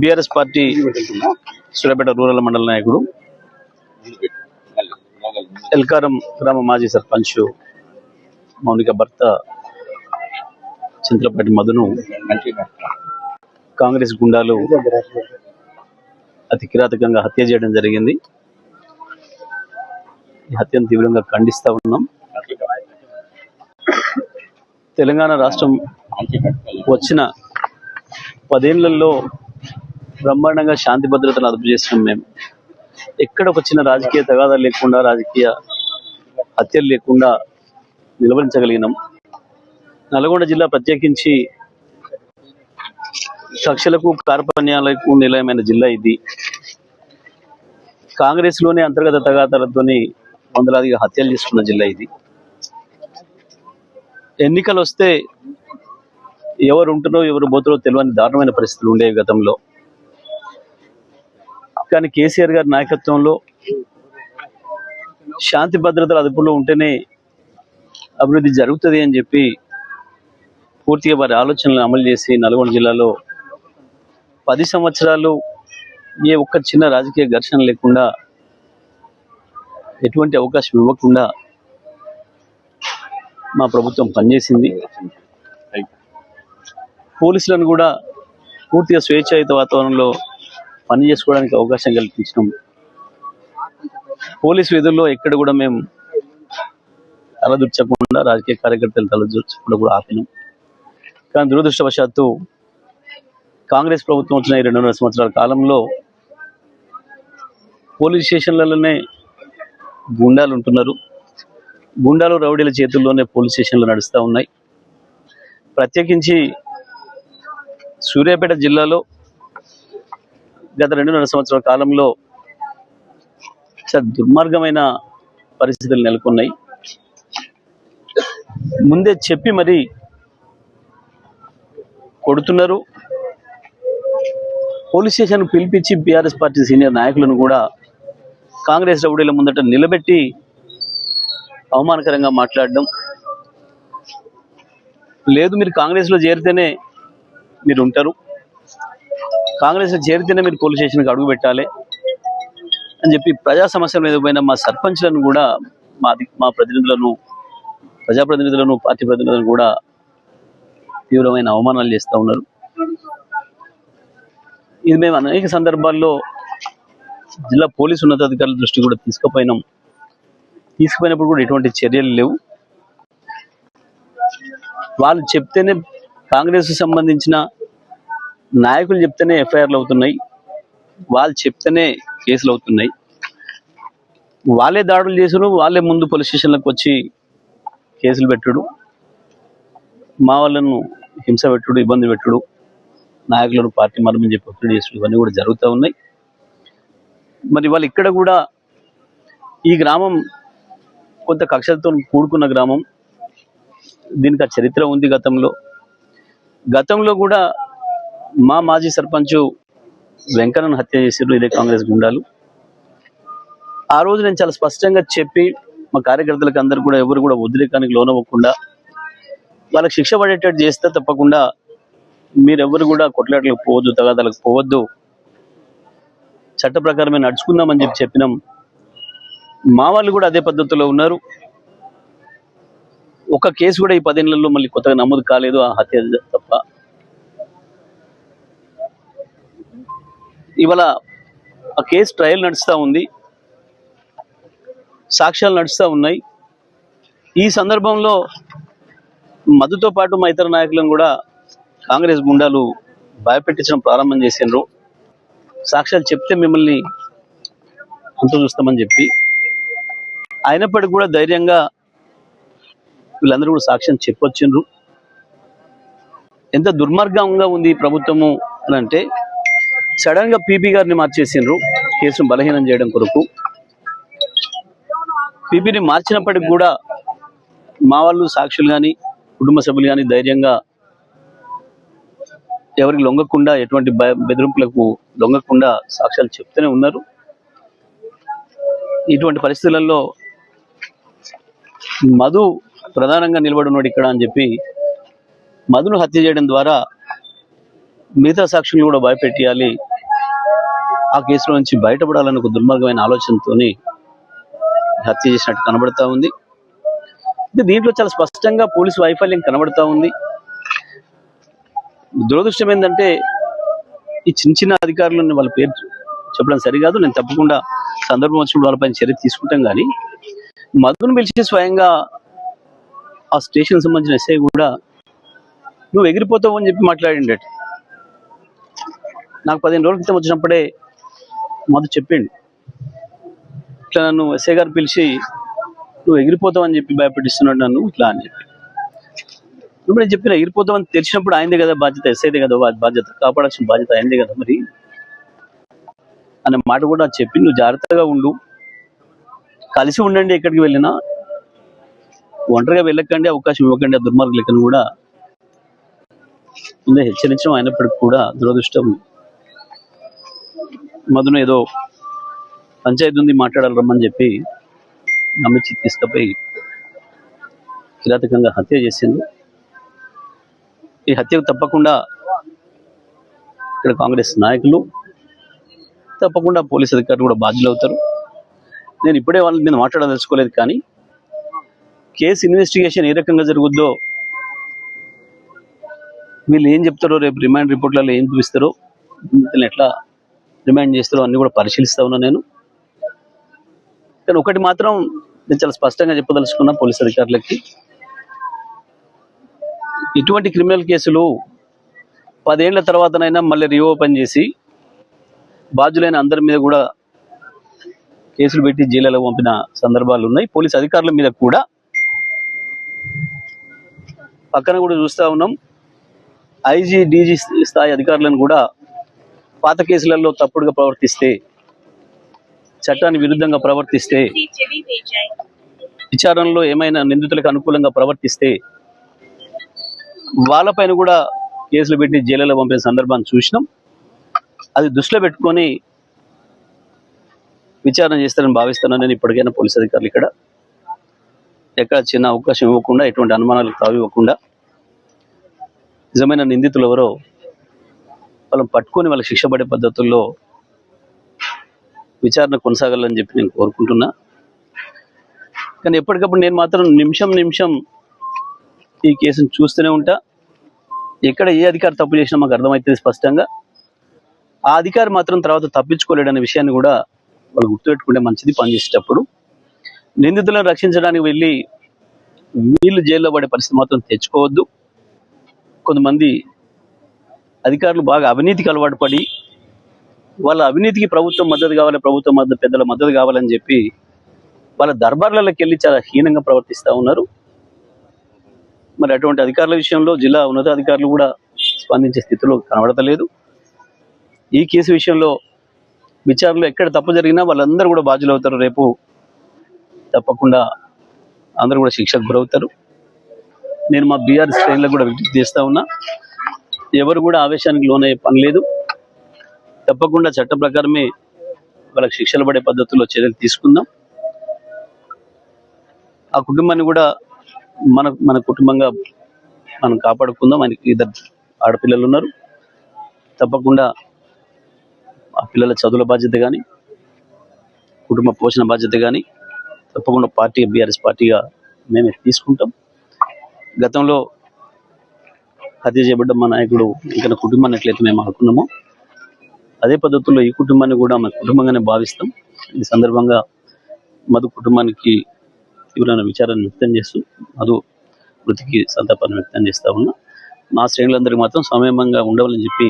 BRS party Suryapet rural మండల నాయకుడు, ఎల్కారం గ్రామ మాజీ సర్పంచ్ మౌనిక భర్త చింతలపాటి మధును కాంగ్రెస్ గుండాలు అతి కిరాతకంగా హత్య చేయడం జరిగింది. ఈ హత్యను తీవ్రంగా ఖండిస్తా ఉన్నాం. తెలంగాణ రాష్ట్రం వచ్చిన 10 ఏళ్లలో బ్రహ్మాండంగా శాంతి భద్రతను అదుపు చేస్తున్నాం. మేము ఎక్కడ ఒక చిన్న రాజకీయ తగాదాలు లేకుండా, రాజకీయ హత్యలు లేకుండా నిలవరించగలిగినాం. నల్గొండ జిల్లా ప్రత్యేకించి కక్షలకు కార్పణ్యాలకు నిలయమైన జిల్లా ఇది. కాంగ్రెస్ లోని అంతర్గత తగాదాలతోని వందలాదిగా హత్యలు చేసుకున్న జిల్లా ఇది. ఎన్నికలు వస్తే ఎవరు ఉంటున్నారో ఎవరు పోతారో తెలియని దారుణమైన పరిస్థితులు ఉండేవి గతంలో. కానీ కేసీఆర్ గారి నాయకత్వంలో శాంతి భద్రతల అదుపులో ఉంటేనే అభివృద్ధి జరుగుతుంది అని చెప్పి పూర్తిగా వారి ఆలోచనలను అమలు చేసి నల్గొండ జిల్లాలో 10 సంవత్సరాలు ఏ ఒక్క చిన్న రాజకీయ ఘర్షణ లేకుండా, ఎటువంటి అవకాశం ఇవ్వకుండా మా ప్రభుత్వం పనిచేసింది. పోలీసులను కూడా పూర్తిగా స్వేచ్ఛాయుత వాతావరణంలో పని చేసుకోవడానికి అవకాశం కల్పించినాం. పోలీసు విధుల్లో ఎక్కడ కూడా మేము తలదూర్చకుండా, రాజకీయ కార్యకర్తలు తలదూర్చకుండా కూడా ఆపినాం. కానీ దురదృష్టవశాత్తు కాంగ్రెస్ ప్రభుత్వం వచ్చిన 2.5 సంవత్సరాల కాలంలో పోలీస్ స్టేషన్లలోనే గుండాలు ఉంటున్నారు. గుండాలు రౌడీల చేతుల్లోనే పోలీస్ స్టేషన్లు నడుస్తూ ఉన్నాయి. ప్రత్యేకించి సూర్యాపేట జిల్లాలో గత 2.5 సంవత్సరాల కాలంలో చాలా దుర్మార్గమైన పరిస్థితులు నెలకొన్నాయి. ముందే చెప్పి మరి కొడుతున్నారు. పోలీస్ స్టేషన్ పిలిపించి బీఆర్ఎస్ పార్టీ సీనియర్ నాయకులను కూడా కాంగ్రెస్ రౌడీల ముందట నిలబెట్టి అవమానకరంగా మాట్లాడడం. లేదు, మీరు కాంగ్రెస్లో చేరితేనే మీరు ఉంటారు, కాంగ్రెస్లో చేరితేనే మీరు పోలీస్ స్టేషన్కి అడుగు పెట్టాలి అని చెప్పి ప్రజా సమస్యల మీద పోయిన మా సర్పంచ్లను కూడా, మా ప్రతినిధులను, ప్రజాప్రతినిధులను, పార్టీ ప్రతినిధులను కూడా తీవ్రమైన అవమానాలు చేస్తూ ఉన్నారు. ఇది మేము అనేక సందర్భాల్లో జిల్లా పోలీసు ఉన్నతాధికారుల దృష్టి కూడా తీసుకుపోయినప్పుడు కూడా ఎటువంటి చర్యలు లేవు. వాళ్ళు చెప్తేనే, కాంగ్రెస్ సంబంధించిన నాయకులు చెప్తేనే ఎఫ్ఐఆర్లు అవుతున్నాయి, వాళ్ళు చెప్తేనే కేసులు అవుతున్నాయి. వాళ్ళే దాడులు చేసుడు, వాళ్ళే ముందు పోలీస్ స్టేషన్లకు వచ్చి కేసులు పెట్టుడు, మా వాళ్ళను హింస పెట్టుడు, ఇబ్బంది పెట్టుడు, నాయకులను పార్టీ మరమని చెప్పి ఒత్తిడి చేసుడు, ఇవన్నీ కూడా జరుగుతూ ఉన్నాయి. మరి వాళ్ళు ఇక్కడ కూడా, ఈ గ్రామం కొంత కక్షలతో కూడుకున్న గ్రామం, దీనికి ఆ చరిత్ర ఉంది. గతంలో కూడా మా మాజీ సర్పంచ్ వెంకన్నను హత్య చేసారు ఇదే కాంగ్రెస్ గుండాలు. ఆ రోజు నేను చాలా స్పష్టంగా చెప్పి మా కార్యకర్తలకు అందరూ కూడా ఎవరు కూడా ఉద్రేకానికి లోనవ్వకుండా వాళ్ళకి శిక్ష పడేటట్టు చేస్తే తప్పకుండా మీరెవరు కూడా కొట్లాటలకు పోవద్దు, తగాదాలకు పోవద్దు, చట్ట ప్రకారమే నడుచుకుందామని చెప్పినాం. మా వాళ్ళు కూడా అదే పద్ధతిలో ఉన్నారు. ఒక కేసు కూడా ఈ 10 ఏళ్లలో మళ్ళీ కొత్తగా నమోదు కాలేదు, ఆ హత్య తప్ప. ఇవాళ ఆ కేసు ట్రయల్ నడుస్తూ ఉంది, సాక్ష్యాలు నడుస్తూ ఉన్నాయి. ఈ సందర్భంలో మధుతో పాటు మా ఇతర నాయకులను కూడా కాంగ్రెస్ గుండాలు భయపెట్టించడం ప్రారంభం చేసిండ్రు. సాక్ష్యాలు చెప్తే మిమ్మల్ని అంత చూస్తామని చెప్పి. అయినప్పటికీ కూడా ధైర్యంగా వీళ్ళందరూ కూడా సాక్ష్యం చెప్పొచ్చిండ్రు. ఎంత దుర్మార్గంగా ఉంది ఈ ప్రభుత్వము అని అంటే, సడన్ గా పీపీ గారిని మార్చేసిండ్రు కేసును బలహీనం చేయడం కొరకు. పీపీని మార్చినప్పటికి కూడా మా వాళ్ళు, సాక్షులు కానీ, కుటుంబ సభ్యులు కానీ ధైర్యంగా ఎవరికి లొంగకుండా, ఎటువంటి బెదిరింపులకు లొంగకుండా సాక్ష్యాలు చెప్తూనే ఉన్నారు. ఇటువంటి పరిస్థితులలో మధు ప్రధానంగా నిలబడి ఉన్నాడు ఇక్కడ అని చెప్పి మధును హత్య చేయడం ద్వారా మిగతా సాక్షులను కూడా భయపెట్టియాలి, ఆ కేసులో నుంచి బయటపడాలని ఒక దుర్మార్గమైన ఆలోచనతోని హత్య చేసినట్టు కనబడతా ఉంది. దీంట్లో చాలా స్పష్టంగా పోలీసు వైఫల్యం కనబడతా ఉంది. దురదృష్టం ఏంటంటే ఈ చిన్న చిన్న అధికారులను వాళ్ళ పేరు చెప్పడం సరికాదు. నేను తప్పకుండా సందర్భం వచ్చినప్పుడు వాళ్ళపైన చర్య తీసుకుంటాం. కానీ మధును పిలిచి స్వయంగా ఆ స్టేషన్ సంబంధించిన ఎస్ఐ కూడా నువ్వు ఎగిరిపోతావు అని చెప్పి మాట్లాడిండట. నాకు 15 రోజుల క్రితం వచ్చినప్పుడే మధు చెప్పిండు, ఇట్లా నన్ను ఎస్ఐ గారు పిలిచి నువ్వు ఎగిరిపోతావు అని చెప్పి భయపెట్టిస్తున్నాడు నన్ను ఇట్లా అని చెప్పి. ఇప్పుడు నేను చెప్పిన ఎగిరిపోతావు అని తెలిసినప్పుడు ఆయనదే కదా బాధ్యత, ఎస్ఐదే కదా బాధ్యత, కాపాడాల్సిన బాధ్యత ఆయనదే కదా మరి అనే మాట కూడా చెప్పి నువ్వు జాగ్రత్తగా ఉండు, కలిసి ఉండండి, ఎక్కడికి వెళ్ళినా ఒంటరిగా వెళ్ళకండి, అవకాశం ఇవ్వకండి ఆ దుర్మార్గులకని కూడా ముందే హెచ్చరించడం. అయినప్పటికీ కూడా దురదృష్టం మధును ఏదో పంచాయతీ ఉంది మాట్లాడాలి రమ్మని చెప్పి నమ్మించి తీసుకుపోయి కిరాతకంగా హత్య చేసింది. ఈ హత్యకు తప్పకుండా ఇక్కడ కాంగ్రెస్ నాయకులు తప్పకుండా పోలీసు అధికారులు కూడా బాధ్యులు అవుతారు. నేను ఇప్పుడే వాళ్ళ మీద మాట్లాడదలుచుకోలేదు. కానీ కేసు ఇన్వెస్టిగేషన్ ఏ రకంగా జరుగుద్దో, వీళ్ళు ఏం చెప్తారో, రేపు రిమాండ్ రిపోర్ట్లలో ఏం చూపిస్తారో, ఎట్లా రిమాండ్ చేస్తారో అన్ని కూడా పరిశీలిస్తా ఉన్నా నేను. కానీ ఒకటి మాత్రం నేను చాలా స్పష్టంగా చెప్పదలుచుకున్నా పోలీసు అధికారులకి, ఇటువంటి క్రిమినల్ కేసులు 10 ఏళ్ల తర్వాతనైనా మళ్ళీ రీఓపెన్ చేసి బాధ్యులైన అందరి మీద కూడా కేసులు పెట్టి జైలులో పంపిన సందర్భాలు ఉన్నాయి. పోలీసు అధికారుల మీద కూడా పక్కన కూడా చూస్తూ ఉన్నాం. ఐజీ డీజీ స్థాయి అధికారులను కూడా పాత కేసులలో తప్పుడుగా ప్రవర్తిస్తే, చట్టానికి విరుద్ధంగా ప్రవర్తిస్తే, విచారణలో ఏమైనా నిందితులకు అనుకూలంగా ప్రవర్తిస్తే వాళ్ళపైన కూడా కేసులు పెట్టి జైలులో పంపిన సందర్భాన్ని చూసినాం. అది దృష్టిలో పెట్టుకొని విచారణ చేస్తారని భావిస్తున్నాను నేను. ఇప్పటికైనా పోలీసు అధికారులు ఇక్కడ ఎక్కడ చిన్న అవకాశం ఇవ్వకుండా, ఎటువంటి అనుమానాలకు తావివ్వకుండా, నిజమైన నిందితులు ఎవరో వాళ్ళని పట్టుకొని వాళ్ళకి శిక్ష పడే పద్ధతుల్లో విచారణ కొనసాగాలని చెప్పి నేను కోరుకుంటున్నా. కానీ ఎప్పటికప్పుడు నేను మాత్రం నిమిషం ఈ కేసును చూస్తూనే ఉంటా. ఎక్కడ ఏ అధికారి తప్పు చేసినా మాకు అర్థమవుతుంది స్పష్టంగా. ఆ అధికారి మాత్రం తర్వాత తప్పించుకోలేడనే విషయాన్ని కూడా వాళ్ళు గుర్తుపెట్టుకుంటే మంచిది. పనిచేసేటప్పుడు నిందితులను రక్షించడానికి వెళ్ళి వీళ్ళు జైల్లో పడే పరిస్థితి మాత్రం తెచ్చుకోవద్దు. కొంతమంది అధికారులు బాగా అవినీతికి అలవాటు పడి వాళ్ళ అవినీతికి ప్రభుత్వం మద్దతు కావాలి, ప్రభుత్వం మద్దతు, పెద్దల మద్దతు కావాలని చెప్పి వాళ్ళ దర్బార్లలోకి వెళ్ళి చాలా హీనంగా ప్రవర్తిస్తూ ఉన్నారు. మరి అటువంటి అధికారుల విషయంలో జిల్లా ఉన్నతాధికారులు కూడా స్పందించే స్థితిలో కనబడతలేదు. ఈ కేసు విషయంలో విచారణలో ఎక్కడ తప్పు జరిగినా వాళ్ళందరూ కూడా బాధ్యులు అవుతారు. రేపు తప్పకుండా అందరూ కూడా శిక్షకు గురవుతారు. నేను మా బీఆర్ఎస్ శ్రేణులకు కూడా విజ్ఞప్తి చేస్తా ఉన్నా, ఎవరు కూడా ఆవేశానికి లోనయ్యే పని లేదు. తప్పకుండా చట్ట ప్రకారమే వాళ్ళకి శిక్షలు పడే పద్ధతుల్లో చర్యలు తీసుకుందాం. ఆ కుటుంబాన్ని కూడా మన కుటుంబంగా మనం కాపాడుకుందాం. ఆయనకి 2 ఆడపిల్లలు ఉన్నారు. తప్పకుండా ఆ పిల్లల చదువుల బాధ్యత కానీ, కుటుంబ పోషణ బాధ్యత కానీ తప్పకుండా బీఆర్ఎస్ పార్టీగా మేమే తీసుకుంటాం. గతంలో హత్య చేయబడ్డ మా నాయకుడు ఇంకా కుటుంబాన్ని ఎట్లయితే మేము అనుకున్నామో అదే పద్ధతుల్లో ఈ కుటుంబాన్ని కూడా మన కుటుంబంగానే భావిస్తాం. ఈ సందర్భంగా మధు కుటుంబానికి తీవ్రమైన విచారాన్ని వ్యక్తం చేస్తూ మధు మృతికి సంతాపాన్ని వ్యక్తం చేస్తా ఉన్నా. మా శ్రేణులందరికీ మాత్రం సమయంగా ఉండవాలని చెప్పి